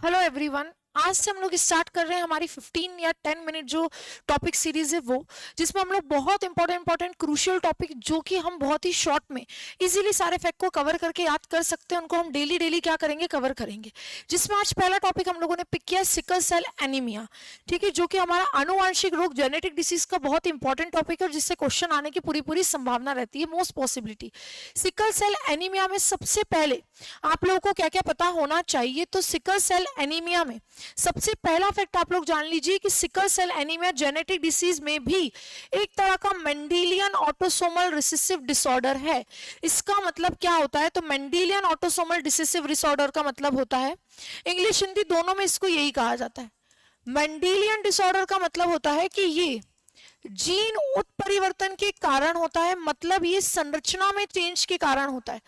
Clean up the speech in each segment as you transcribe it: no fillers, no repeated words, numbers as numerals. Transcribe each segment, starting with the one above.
Hello everyone. आज से हम लोग स्टार्ट कर रहे हैं हमारी 15 या 10 मिनट जो टॉपिक सीरीज है वो, जिसमें हम लोग बहुत इंपॉर्टेंट क्रूशियल टॉपिक जो कि हम बहुत ही शॉर्ट में इजीली सारे फैक्ट को कवर करके याद कर सकते हैं, उनको हम डेली डेली क्या करेंगे, कवर करेंगे। जिसमें आज पहला टॉपिक हम लोगों ने पिक किया सिकल सेल एनीमिया। ठीक है, जो कि हमारा आनुवांशिक रोग जेनेटिक डिसीज का बहुत इंपॉर्टेंट टॉपिक है और जिससे क्वेश्चन आने की पूरी पूरी संभावना रहती है, most possibility. Sickle cell anaemia में सबसे पहले आप लोगों को क्या क्या पता होना चाहिए, तो सिकल सेल एनीमिया में सबसे पहला फैक्ट आप लोग जान लीजिए कि sickle cell anaemia genetic disease में भी एक तरह का मेंडेलियन ऑटोसोमल रिसेसिव डिसऑर्डर है। इसका मतलब क्या होता है, तो मेंडेलियन ऑटोसोमल रिसेसिव डिसऑर्डर का मतलब होता है, इंग्लिश हिंदी दोनों में इसको यही कहा जाता है। मेंडेलियन डिसऑर्डर का मतलब होता है कि ये जीन उत्परिवर्तन के कारण होता है, मतलब ये संरचना में चेंज के कारण होता है,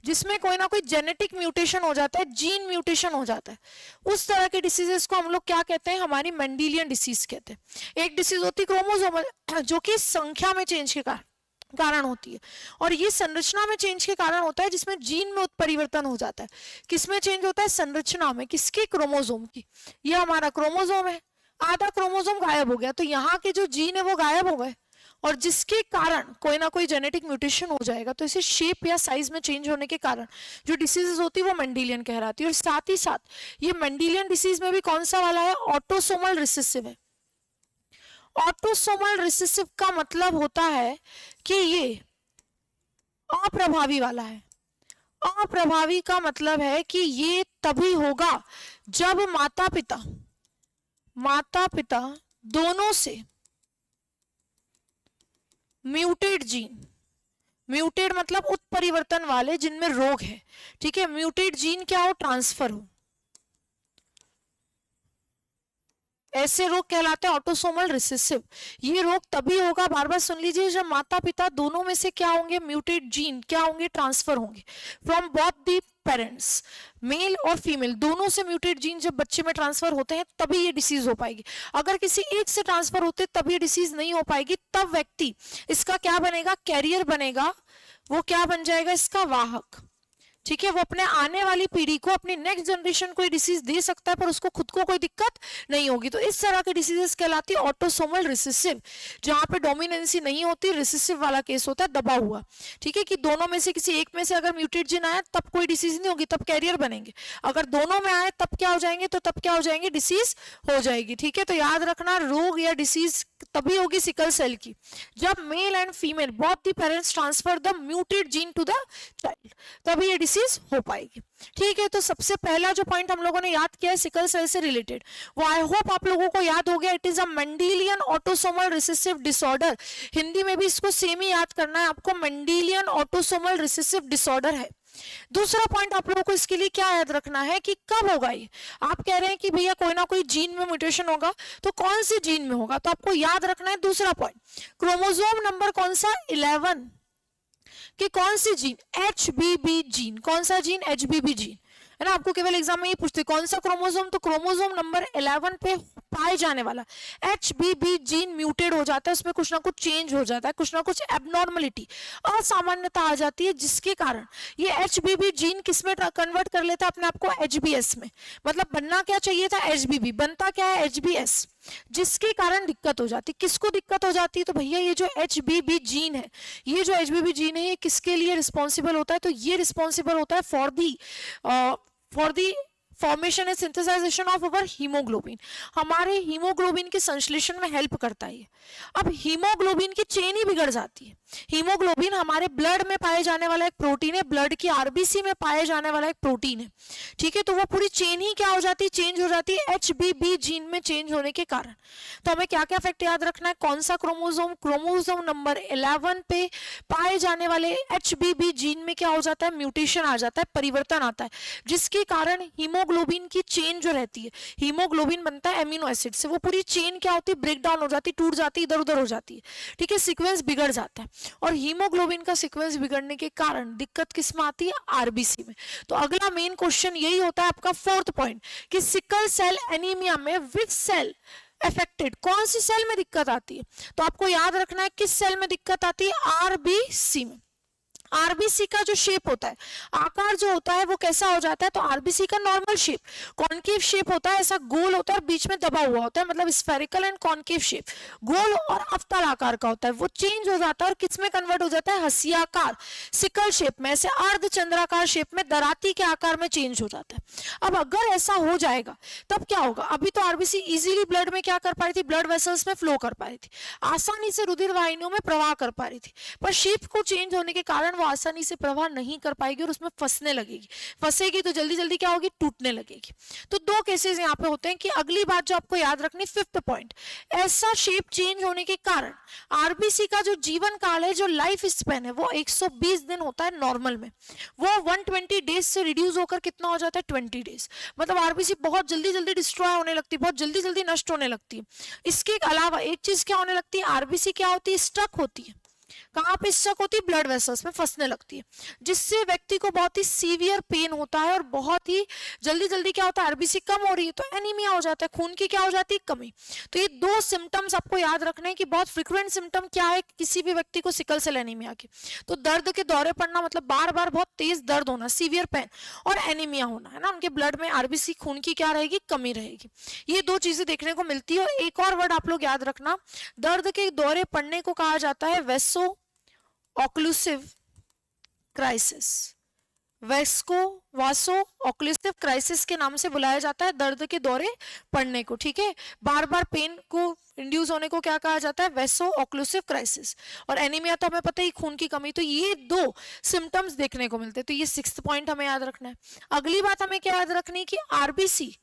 जिसमें कोई ना कोई जेनेटिक म्यूटेशन हो जाता है, जीन म्यूटेशन हो जाता है। उस तरह के डिसीजेस को हम लोग क्या कहते हैं, हमारी मेंडेलियन डिसीज कहते हैं। एक डिसीज होती है क्रोमोसोमल, जो कि संख्या में चेंज के कारण होती है, और ये संरचना में चेंज के कारण होता है, जिसमें जीन में उत्परिवर्तन हो जाता है। किसमें चेंज होता है, संरचना में, किसकी, क्रोमोसोम की। ये हमारा क्रोमोसोम है, आधा क्रोमोसोम गायब हो गया, तो यहाँ के जो जीन है वो गायब हो गए, और जिसके कारण कोई ना कोई जेनेटिक म्यूटेशन हो जाएगा, तो इसे शेप या साइज में चेंज होने के कारण जो डिसीजेस होती है वो मेंडेलियन कहलाती है। और साथ ही साथ ये मेंडेलियन डिसीज में भी कौन सा वाला है, ऑटोसोमल रिसेसिव है। ऑटोसोमल रिसेसिव का मतलब होता है कि ये अप्रभावी वाला है। अप्रभावी का मतलब है कि ये तभी होगा जब माता पिता दोनों से म्यूटेड जीन, म्यूटेड मतलब उत्परिवर्तन वाले जिनमें रोग है, ठीक है, म्यूटेड जीन क्या हो, ट्रांसफर हो, ऐसे रोग कहलाते हैं ऑटोसोमल रिसेसिव। ये रोग तभी होगा, बार बार सुन लीजिए, जब माता पिता दोनों में से क्या होंगे, म्यूटेड जीन क्या होंगे, ट्रांसफर होंगे from both the parents, male और फीमेल दोनों से म्यूटेड जीन जब बच्चे में ट्रांसफर होते हैं तभी ये डिसीज हो पाएगी। अगर किसी एक से ट्रांसफर होते तब ये डिसीज नहीं हो पाएगी, तब व्यक्ति इसका क्या बनेगा, कैरियर बनेगा, वो क्या बन जाएगा, इसका वाहक। ठीक है, वो अपने आने वाली पीढ़ी को, अपनी नेक्स्ट जनरेशन को डिसीज दे सकता है, पर उसको खुद को कोई दिक्कत नहीं होगी। तो इस तरह के डिसीजेस कहलाती है ऑटोसोमल रिसेसिव, जहां पे डोमिनेंसी नहीं होती, रिसेसिव वाला केस होता है दबा हुआ। ठीक है, कि दोनों में से किसी एक में से अगर म्यूटेड जीन आया तब कोई डिसीज नहीं होगी, तब कैरियर बनेंगे। अगर दोनों में आए तब क्या हो जाएंगे, तो तब क्या हो जाएंगे, डिसीज हो जाएगी। ठीक है, तो याद रखना, रोग या डिसीज तभी होगी सिकल सेल की जब male and female both the parents transfer the muted gene to the child, तभी ये डिसीज हो पाएगी। ठीक है, तो सबसे पहला जो पॉइंट हम लोगों ने याद किया है सिकल सेल से रिलेटेड, वो आई होप आप लोगों को याद हो गया। It is a Mendelian autosomal recessive disorder. Hindi में भी इसको सेम ही याद करना है आपको, मेंडेलियन ऑटोसोमल रिसेसिव डिसऑर्डर है। दूसरा पॉइंट आप लोगों को इसके लिए क्या याद रखना है कि कब होगा ये। आप कह रहे हैं कि भैया कोई ना कोई जीन में म्यूटेशन होगा, तो कौन से जीन में होगा, तो आपको याद रखना है दूसरा पॉइंट, क्रोमोसोम नंबर कौन सा, 11, कि कौन सी जीन, HBB जीन, कौन सा जीन, HBB जीन है ना। आपको केवल एग्जाम में ये पूछते कौन सा क्रोमोसोम, तो क्रोमोसोम नंबर 11 पे पाए जाने वाला HBB जीन म्यूटेड हो जाता है, उसमें कुछ ना कुछ चेंज हो जाता है, कुछ ना कुछ एबनॉर्मलिटी, असामान्यता आ जाती है, जिसके कारण ये HBB जीन किसमें कन्वर्ट कर लेता है अपने आप को, HBS में। मतलब बनना क्या चाहिए था, HBB, बनता क्या है, HBS, जिसके कारण दिक्कत हो जाती। किसको दिक्कत हो जाती है, तो भैया ये जो HBB जीन है, ये जो HBB जीन है, ये किसके लिए रिस्पॉन्सिबल होता है, तो ये रिस्पॉन्सिबल होता है for the formation and synthesisation of our haemoglobin, हमारे हीमोग्लोबिन के संश्लेषण में हेल्प करता है। अब हीमोग्लोबिन की चेन ही बिगड़ जाती है। हीमोग्लोबिन हमारे ब्लड में पाए जाने वाला एक प्रोटीन है, ब्लड की आरबीसी में पाए जाने वाला एक प्रोटीन है। ठीक है, तो वो पूरी चेन ही क्या हो जाती है, चेंज हो जाती है HBB जीन में चेंज होने के कारण। तो हमें क्या क्या फैक्ट याद रखना है, कौन सा क्रोमोसोम, क्रोमोसोम नंबर 11 पे पाए जाने वाले HBB जीन में क्या हो जाता है, म्यूटेशन आ जाता है, परिवर्तन आता है, जिसके कारण हीमोग्लोबिन की चेन जो रहती है, हीमोग्लोबिन बनता है एमिनो एसिड से, वो पूरी चेन क्या होती है, ब्रेक डाउन हो जाती है, टूट जाती है, इधर उधर हो जाती है। ठीक है, सीक्वेंस बिगड़ जाता है, और हीमोग्लोबिन का सीक्वेंस बिगड़ने के कारण दिक्कत किस में आती है, आरबीसी में। तो अगला मेन क्वेश्चन यही होता है आपका फोर्थ पॉइंट, कि सिकल सेल एनीमिया में विच सेल अफेक्टेड, कौन सी सेल में दिक्कत आती है, तो आपको याद रखना है किस सेल में दिक्कत आती है, आरबीसी में। आरबीसी का जो शेप होता है, आकार जो होता है वो कैसा हो जाता है, तो आरबीसी का नॉर्मल शेप कॉन्केव शेप होता है, ऐसा गोल होता है और बीच में दबा हुआ होता है, मतलब स्फेरिकल एंड कॉन्केव शेप, गोल और अवतल आकार का होता है, वो चेंज हो जाता है और किस में कन्वर्ट हो जाता है, हसियाकार सिकल शेप में, ऐसे अर्धचंद्राकार शेप में दराती के आकार में चेंज हो जाता है। अब अगर ऐसा हो जाएगा तब क्या होगा, अभी तो आरबीसी इजीली ब्लड में क्या कर पा रही थी, ब्लड वेसल्स में फ्लो कर पा रही थी, आसानी से रुधिर वाहिनियों में प्रवाह कर पा रही थी, पर शेप को चेंज होने के कारण वो आसानी से प्रवाह नहीं कर पाएगी और उसमें फंसने लगेगी, फंसेगी तो जल्दी जल्दी क्या होगी, टूटने लगेगी। तो दो केसेस यहाँ पे होते हैं कि अगली बात जो आपको याद रखनी, फिफ्थ पॉइंट, ऐसा शेप चेंज होने के कारण आरबीसी का जो जीवन काल है, जो लाइफ स्पेन है, वो 120 दिन होता है नॉर्मल में, वो 120 डेज से रिड्यूस होकर कितना हो जाता है, 20 डेज, मतलब आरबीसी बहुत जल्दी जल्दी डिस्ट्रॉय होने लगती है, बहुत जल्दी जल्दी नष्ट होने लगती है। इसके अलावा एक चीज क्या होने लगती है, आरबीसी क्या होती है, स्टक होती है, कहाँ पे स्टक होती है, ब्लड वेसल्स में फंसने लगती है, जिससे व्यक्ति को बहुत ही सीवियर पेन होता है और बहुत ही जल्दी जल्दी क्या होता है, आरबीसी कम हो रही है तो एनीमिया हो जाता है, खून की क्या हो जाती है, कमी। तो ये दो सिम्टम्स आपको याद रखने हैं कि बहुत फ्रिक्वेंट सिम्टम क्या है किसी भी व्यक्ति को सिकल सेल एनीमिया के, तो दर्द के दौरे पड़ना, मतलब बार बार बहुत तेज दर्द होना, सीवियर पेन, और एनीमिया होना, है ना, उनके ब्लड में आरबीसी खून की क्या रहेगी, कमी रहेगी। ये दो चीजें देखने को मिलती है। और एक और वर्ड आप लोग याद रखना, दर्द के दौरे पड़ने को कहा जाता है वेसो ऑक्लूसिव क्राइसिस, वेस्को वासो ऑक्लूसिव क्राइसिस के नाम से बुलाया जाता है दर्द के दौरे पड़ने को, ठीक है, बार बार पेन को इंड्यूस होने को क्या कहा जाता है, वेसो ऑक्लूसिव क्राइसिस। और एनीमिया तो हमें पता ही, खून की कमी। तो ये दो सिम्टम्स देखने को मिलते हैं, तो ये 6th पॉइंट हमें याद रखना है। अगली बात हमें क्या याद रखनी है कि आरबीसी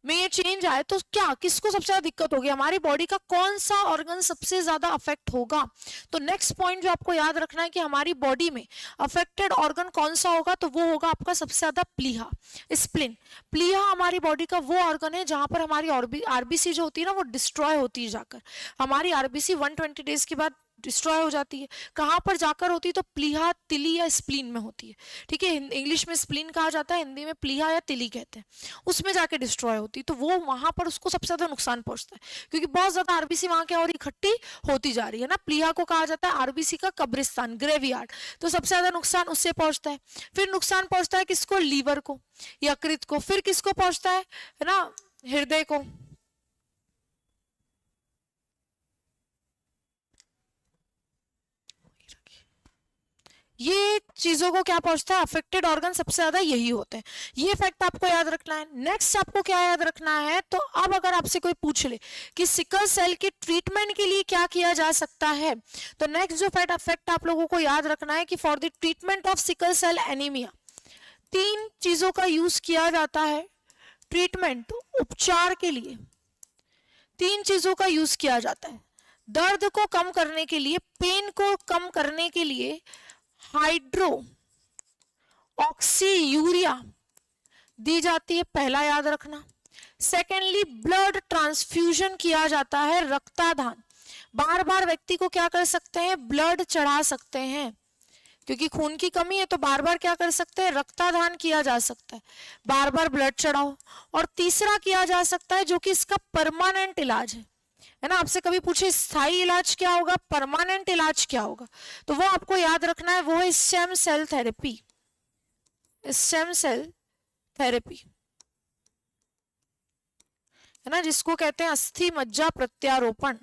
में ये चेंज आए तो क्या, किसको सबसे ज्यादा दिक्कत होगी, हमारी बॉडी का कौन सा ऑर्गन सबसे ज्यादा अफेक्ट होगा। तो नेक्स्ट पॉइंट जो आपको याद रखना है कि हमारी बॉडी में अफेक्टेड ऑर्गन कौन सा होगा, तो वो होगा आपका सबसे ज्यादा प्लीहा, स्प्लिन। प्लीहा हमारी बॉडी का वो ऑर्गन है जहां पर हमारी आरबीसी जो होती है ना, वो डिस्ट्रॉय होती है जाकर, हमारी आरबीसी 120 डेज के बाद डिस्ट्रॉय हो जाती है। कहाँ पर जाकर होती है, तो प्लीहा, तिली या स्प्लीन में होती है, ठीक है, इंग्लिश में स्प्लीन कहा जाता है, हिंदी में प्लीहा या तिली कहते हैं, उसमें जाके डिस्ट्रॉय होती है। तो वो वहां पर उसको सबसे ज्यादा नुकसान पहुंचता है, क्योंकि बहुत ज्यादा आरबीसी वहां क्या हो रही, इकट्ठी होती जा रही है ना। प्लीहा को कहा जाता है आरबीसी का कब्रिस्तान, ग्रेवयार्ड, तो सबसे ज्यादा नुकसान उससे पहुंचता है। फिर नुकसान पहुंचता है किसको, लीवर को, यकृत को, फिर किसको पहुंचता है ना, हृदय को, ये चीजों को क्या पहुंचता है, अफेक्टेड ऑर्गन सबसे ज्यादा यही होते हैं। ये फैक्ट आपको याद रखना है। नेक्स्ट आपको क्या याद रखना है, तो अब अगर आपसे कोई पूछ ले कि सिकल सेल के ट्रीटमेंट के लिए क्या किया जा सकता है, तो नेक्स्ट जो फैक्ट आप लोगों को याद रखना है कि for the treatment of sickle cell anaemia 3 चीजों का यूज किया जाता है। ट्रीटमेंट, उपचार के लिए 3 चीजों का यूज किया जाता है। दर्द को कम करने के लिए, पेन को कम करने के लिए हाइड्रो ऑक्सी यूरिया दी जाती है, पहला याद रखना। सेकेंडली ब्लड ट्रांसफ्यूजन किया जाता है, रक्तादान, बार बार व्यक्ति को क्या कर सकते हैं, ब्लड चढ़ा सकते हैं, क्योंकि खून की कमी है तो बार बार क्या कर सकते हैं, रक्तादान किया जा सकता है, बार बार ब्लड चढ़ाओ। और तीसरा किया जा सकता है जो कि इसका परमानेंट इलाज है ना, आपसे कभी पूछे स्थायी इलाज क्या होगा, परमानेंट इलाज क्या होगा, तो वो आपको याद रखना है, वो है stem cell therapy. Stem cell therapy है ना, जिसको कहते हैं अस्थि मज्जा प्रत्यारोपण।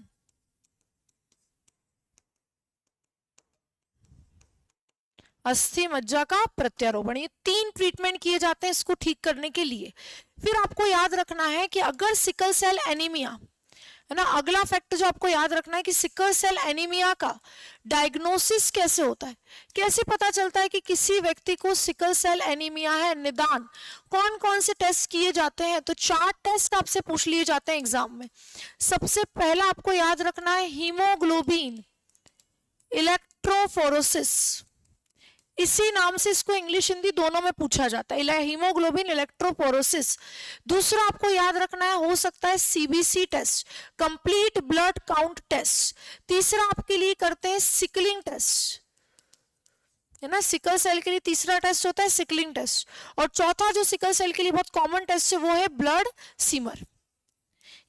अस्थि मज्जा का प्रत्यारोपण, ये 3 ट्रीटमेंट किए जाते हैं इसको ठीक करने के लिए। फिर आपको याद रखना है कि अगर सिकल सेल एनीमिया है ना, अगला फैक्ट जो आपको याद रखना है कि सिकल सेल एनीमिया का डायग्नोसिस कैसे होता है, कैसे पता चलता है कि किसी व्यक्ति को सिकल सेल एनीमिया है, निदान कौन कौन से टेस्ट किए जाते हैं, तो 4 टेस्ट आपसे पूछ लिए जाते हैं एग्जाम में। सबसे पहला आपको याद रखना है हीमोग्लोबिन इलेक्ट्रोफोरोसिस, इसी नाम से इसको इंग्लिश हिंदी दोनों में पूछा जाता है, हीमोग्लोबिन इलेक्ट्रोफोरोसिस। दूसरा आपको याद रखना है, हो सकता है CBC test, complete blood count test. तीसरा आपके लिए करते हैं सिकलिंग टेस्ट, है ना, सिकल सेल के लिए तीसरा टेस्ट होता है सिकलिंग टेस्ट। और चौथा जो सिकल सेल के लिए बहुत कॉमन टेस्ट है वो है ब्लड सीमर।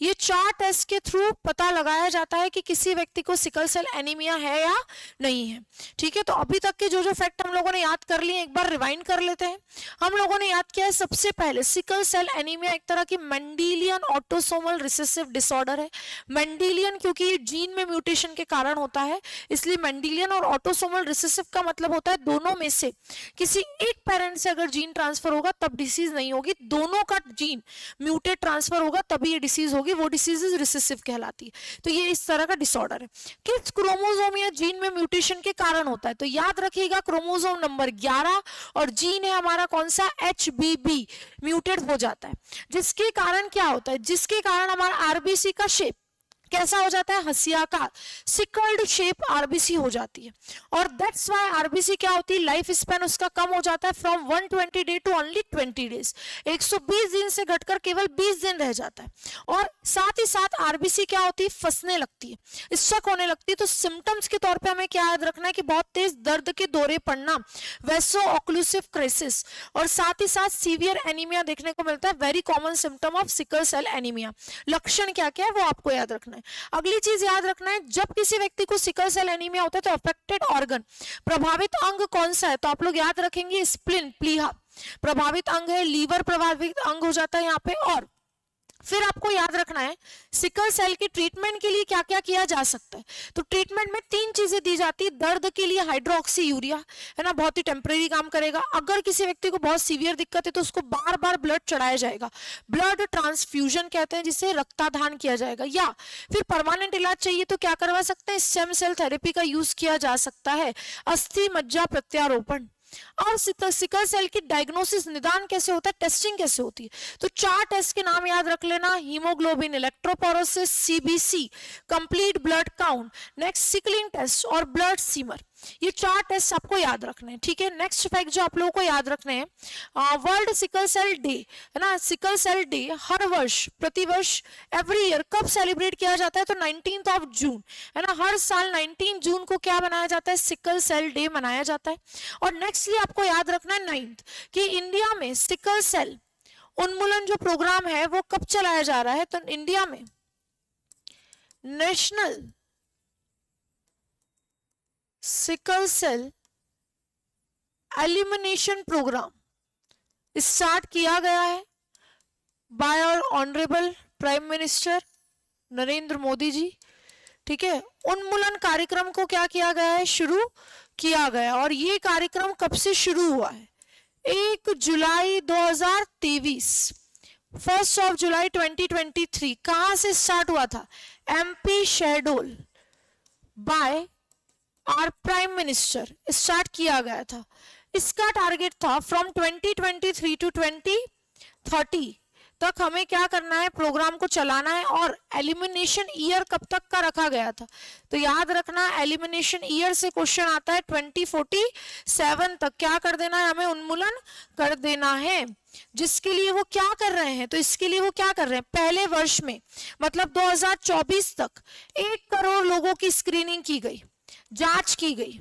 ये 4 टेस्ट के थ्रू पता लगाया जाता है कि किसी व्यक्ति को सिकल सेल एनीमिया है या नहीं है। ठीक है, तो अभी तक के जो जो फैक्ट हम लोगों ने याद कर लिए एक बार रिवाइंड कर लेते हैं। हम लोगों ने याद किया है सबसे पहले सिकल सेल एनीमिया एक तरह की मेंडेलियन ऑटोसोमल रिसेसिव डिसऑर्डर है। मेंडेलियन क्योंकि ये जीन में म्यूटेशन के कारण होता है, इसलिए मेंडेलियन और ऑटोसोमल रिसेसिव का मतलब होता है दोनों में से किसी एक पेरेंट से अगर जीन ट्रांसफर होगा तब डिसीज नहीं होगी, दोनों का जीन म्यूटेट ट्रांसफर होगा तभी ये डिसीज होगी, वो डिसीज रिसेसिव कहलाती है। तो ये इस तरह का डिसऑर्डर है। किस क्रोमोसोम या जीन में म्यूटेशन के कारण होता है, तो याद रखिएगा क्रोमोसोम नंबर 11 और जीन है हमारा कौन सा HBB म्यूटेट हो जाता है, जिसके कारण क्या होता है, जिसके कारण हमारा आरबीसी का शेप कैसा हो जाता है, हंसियाकार सिकल्ड शेप आरबीसी हो जाती है। और दैट्स व्हाई आरबीसी क्या होती है, लाइफ स्पैन उसका कम हो जाता है from 120 day to only 20 days, 120 दिन से घटकर केवल 20 दिन रह जाता है। और साथ ही साथ आरबीसी क्या होती है, फंसने लगती है, स्टक होने लगती है। तो सिम्टम्स के तौर पे हमें क्या याद रखना है कि बहुत तेज दर्द के दौरे पड़ना, वैसो ऑक्लूसिव क्राइसिस, और साथ ही साथ सीवियर एनीमिया देखने को मिलता है, very common symptom of sickle cell anaemia. लक्षण क्या क्या है वो आपको याद रखना है। अगली चीज याद रखना है, जब किसी व्यक्ति को सिकल सेल एनीमिया होता है तो अफेक्टेड ऑर्गन, प्रभावित अंग कौन सा है, तो आप लोग याद रखेंगे स्प्लिन, प्लीहा प्रभावित अंग है, लीवर प्रभावित अंग हो जाता है यहाँ पे। और फिर आपको याद रखना है सिकल सेल की ट्रीटमेंट के लिए क्या क्या किया जा सकता है। तो ट्रीटमेंट में 3 चीजें दी जाती है। दर्द के लिए हाइड्रोक्सी यूरिया है ना, बहुत ही टेम्परेरी काम करेगा। अगर किसी व्यक्ति को बहुत सीवियर दिक्कत है तो उसको बार बार ब्लड चढ़ाया जाएगा, ब्लड ट्रांसफ्यूजन कहते हैं, जिससे रक्ताधान किया जाएगा। या फिर परमानेंट इलाज चाहिए तो क्या करवा सकते हैं, स्टेम सेल थेरेपी का यूज किया जा सकता है, अस्थि मज्जा प्रत्यारोपण। और सिकल सेल की डायग्नोसिस, निदान कैसे होता है, टेस्टिंग कैसे होती है, तो 4 टेस्ट के नाम याद रख लेना, haemoglobin, electrophoresis, CBC, complete blood count, next sickling test और ब्लड सीमर। ये 4 टेस्ट आपको याद रखने हैं। ठीक है, नेक्स्ट फैक्ट जो आप लोगों को याद रखने हैं, वर्ल्ड सिकल सेल डे है ना, सिकल सेल डे हर वर्ष, प्रतिवर्ष, एवरी ईयर कब सेलिब्रेट किया जाता है, तो 19 जून है ना, हर साल 19 जून को क्या मनाया जाता है, सिकल सेल डे मनाया जाता है। और नेक्स्टली आपको याद रखना है 9th कि इंडिया में सिकल सेल उन्मूलन जो प्रोग्राम है वो कब चलाया जा रहा है, तो इंडिया में national sickle cell elimination programme start किया गया है by our honourable prime minister Narendra Modi ji. ठीक है, उन्मूलन कार्यक्रम को क्या किया गया है, शुरू किया गया। और ये कार्यक्रम कब से शुरू हुआ है, 1 जुलाई 2023, 1 जुलाई 2023। कहां से स्टार्ट हुआ था, MP Shahdol by our prime minister start किया गया था। इसका टारगेट था फ्रॉम 2023 टू 2030 तक हमें क्या करना है, प्रोग्राम को चलाना है। और एलिमिनेशन ईयर कब तक का रखा गया था, तो याद रखना एलिमिनेशन ईयर से क्वेश्चन आता है 2047 तक क्या कर देना है, हमें उन्मूलन कर देना है। जिसके लिए वो क्या कर रहे हैं, तो इसके लिए वो क्या कर रहे हैं, पहले वर्ष में मतलब 2024 तक 1 करोड़ लोगों की स्क्रीनिंग की गई, जांच की गई।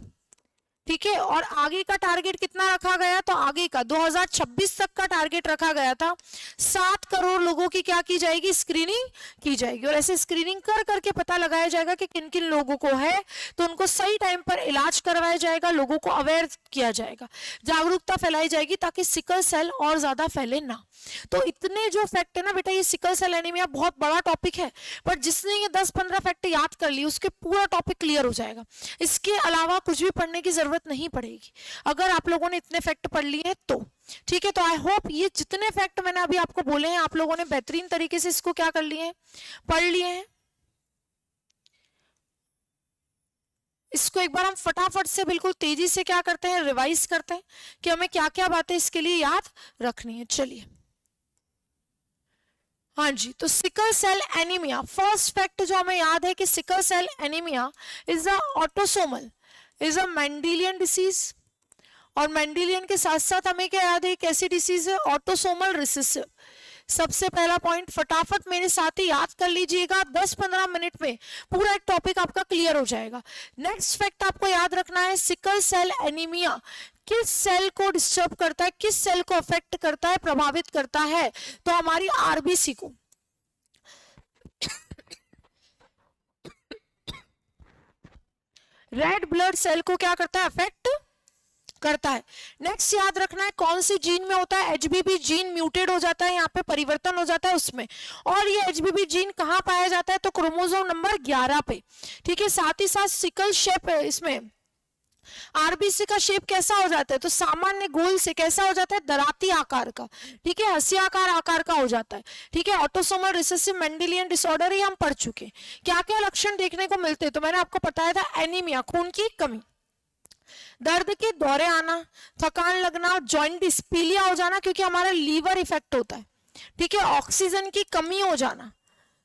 ठीक है, और आगे का टारगेट कितना रखा गया, तो आगे का 2026 तक का टारगेट रखा गया था 7 करोड़ लोगों की क्या की जाएगी, स्क्रीनिंग की जाएगी। और ऐसे स्क्रीनिंग कर करके पता लगाया जाएगा कि किन किन लोगों को है, तो उनको सही टाइम पर इलाज करवाया जाएगा, लोगों को अवेयर किया जाएगा, जागरूकता फैलाई जाएगी ताकि सिकल सेल और ज्यादा फैले ना। तो इतने जो फैक्ट है ना बेटा, ये सिकल सेल एनीमिया बहुत बड़ा टॉपिक है, पर जिसने ये 10-15 फैक्ट याद कर लिए उसके पूरा टॉपिक क्लियर हो जाएगा। इसके अलावा कुछ भी पढ़ने की जरूरत नहीं पड़ेगी अगर आप लोगों ने इतने फैक्ट पढ़ लिए हैं तो। ठीक है, तो आई होप ये जितने फैक्ट मैंने अभी आपको बोले हैं आप लोगों ने बेहतरीन तरीके से इसको क्या कर लिए हैं, पढ़ लिए हैं। इसको एक बार हम फटाफट से बिल्कुल तेजी से क्या करते हैं, रिवाइज करते हैं कि हमें क्या क्या बातें इसके लिए याद रखनी है। चलिए, हाँ जी, तो sickle cell anaemia, first fact जो हमें याद है कि sickle cell anaemia is a autosomal, is a Mendelian disease. और मेंडेलियन के साथ साथ हमें क्या याद है, कैसी डिसीज है, ऑटोसोमल रिसेसिव। सबसे पहला पॉइंट फटाफट मेरे साथ ही याद कर लीजिएगा, 10-15 मिनट में पूरा एक टॉपिक आपका क्लियर हो जाएगा। नेक्स्ट फैक्ट आपको याद रखना है, सिकल सेल एनीमिया किस सेल को डिस्टर्ब करता है, किस सेल को अफेक्ट करता है, प्रभावित करता है, तो हमारी आरबीसी को। रेड ब्लड सेल को क्या करता है, अफेक्ट करता है। नेक्स्ट याद रखना है कौन सी जीन में होता है, एचबीबी जीन म्यूटेड हो जाता है, यहाँ पे परिवर्तन हो जाता है उसमें, और ये एचबीबी जीन कहाँ पाया जाता है, तो क्रोमोसोम नंबर 11 पे, ठीक है। साथ ही साथ सिकल शेप इसमें आरबीसी का शेप कैसा हो जाता है, तो सामान्य गोल से कैसा हो जाता है, दराती आकार का, ठीक है, हंसियाकार आकार का हो जाता है, ठीक है। ऑटोसोमल रिसेसिव मेंडेलियन डिसऑर्डर ही हम पढ़ चुके हैं। क्या क्या लक्षण देखने को मिलते हैं, तो मैंने आपको बताया था, एनीमिया खून की कमी, दर्द के दौरे आना, थकान लगना, जॉइंट डिस्पीलिया हो जाना क्योंकि हमारा लीवर इफेक्ट होता है, ठीक है, ऑक्सीजन की कमी हो जाना,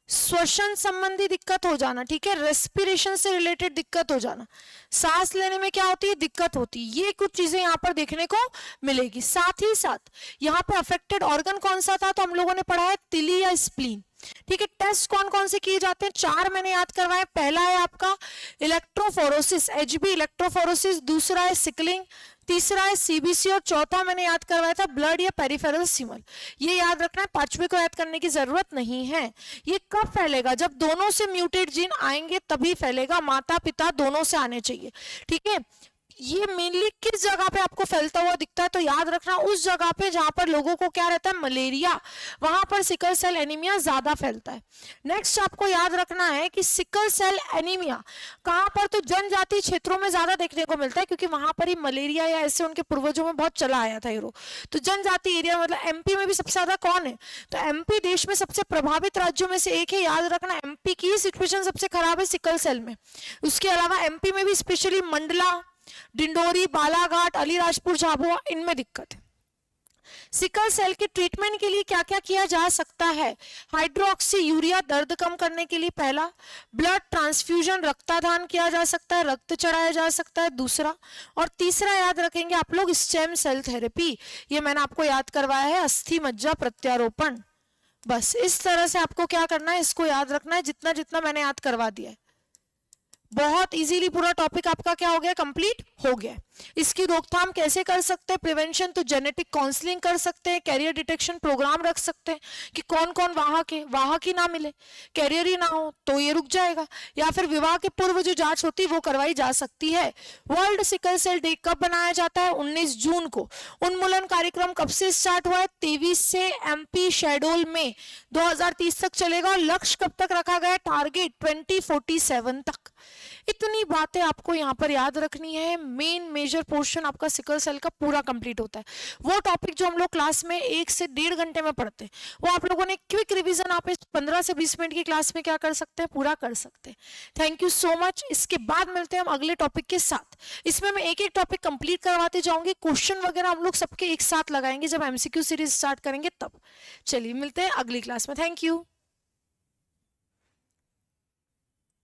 श्वसन संबंधी दिक्कत हो जाना, ठीक है, रेस्पिरेशन से रिलेटेड दिक्कत हो जाना, सांस लेने में क्या होती है, दिक्कत होती है, ये कुछ चीजें यहाँ पर देखने को मिलेगी। साथ ही साथ यहाँ पर अफेक्टेड ऑर्गन कौन सा था, तो हम लोगों ने पढ़ा है तिली या स्प्लीन, ठीक है। टेस्ट कौन कौन से किए जाते हैं, 4 मैंने याद करवाए। पहला है आपका इलेक्ट्रोफोरोसिस, एचबी इलेक्ट्रोफोरोसिस, दूसरा है सिकलिंग, तीसरा है सीबीसी, और चौथा मैंने याद करवाया था ब्लड या पेरिफेरल सिमल। ये याद रखना है, पांचवे को याद करने की जरूरत नहीं है। ये कब फैलेगा, जब दोनों से म्यूटेड जीन आएंगे तभी फैलेगा, माता पिता दोनों से आने चाहिए, ठीक है। ये मेनली किस जगह पे आपको फैलता हुआ दिखता है, तो याद रखना उस जगह पे जहां पर लोगों को क्या रहता है, मलेरिया, वहां पर सिकल सेल एनीमिया ज्यादा फैलता है। नेक्स्ट आपको याद रखना है कि सिकल सेल एनीमिया कहां पर, तो जनजातीय क्षेत्रों में ज्यादा देखने को मिलता है क्योंकि वहां पर ही मलेरिया या ऐसे उनके पूर्वजों में बहुत चला आया था ये रोग। तो जनजातीय एरिया मतलब एमपी में भी सबसे ज्यादा कौन है, तो एमपी देश में सबसे प्रभावित राज्यों में से एक है। याद रखना एमपी की सिचुएशन सबसे खराब है सिकल सेल में। उसके अलावा एमपी में भी स्पेशली मंडला, डिंडोरी, बालाघाट, अलीराजपुर, झाबुआ, इनमें दिक्कत है। सिकल सेल के ट्रीटमेंट के लिए क्या क्या किया जा सकता है, हाइड्रोक्सी यूरिया दर्द कम करने के लिए पहला, ब्लड ट्रांसफ्यूजन रक्तदान किया जा सकता है, रक्त चढ़ाया जा सकता है दूसरा, और तीसरा याद रखेंगे आप लोग स्टेम सेल थेरेपी, ये मैंने आपको याद करवाया है, अस्थि मज्जा प्रत्यारोपण। बस इस तरह से आपको क्या करना है, इसको याद रखना है, जितना जितना मैंने याद करवा दिया है। बहुत इजीली पूरा टॉपिक आपका क्या हो गया, कंप्लीट हो गया। इसकी रोकथाम कैसे कर सकते हैं, प्रिवेंशन तो जेनेटिक काउंसलिंग कर सकते हैं, कैरियर डिटेक्शन प्रोग्राम रख सकते हैं कि कौन कौन वाहक ही ना मिले, कैरियर ही ना हो तो ये रुक जाएगा, या फिर विवाह के पूर्व जो जांच होती है वो करवाई जा सकती है। वर्ल्ड सिकल सेल डे कब बनाया जाता है, 19 जून को। उन्मूलन कार्यक्रम कब से स्टार्ट हुआ है, 23 से एमपी शेड्यूल में 2030 तक चलेगा, और लक्ष्य कब तक रखा गया, टारगेट 2047 तक। इतनी बातें आपको यहाँ पर याद रखनी है। मेन मेजर पोर्शन आपका सिकल सेल का पूरा कंप्लीट होता है। वो टॉपिक जो हम लोग क्लास में 1 से 1.5 घंटे में पढ़ते हैं वो आप लोगों ने क्विक रिवीजन आप इस 15 से 20 मिनट की क्लास में क्या कर सकते हैं, पूरा कर सकते हैं। Thank you so much. इसके बाद मिलते हैं हम अगले टॉपिक के साथ। इसमें मैं एक एक टॉपिक कंप्लीट करवाते जाऊंगी, क्वेश्चन वगैरह हम लोग सबके एक साथ लगाएंगे जब एमसीक्यू सीरीज स्टार्ट करेंगे तब। चलिए मिलते हैं अगली क्लास में। Thank you.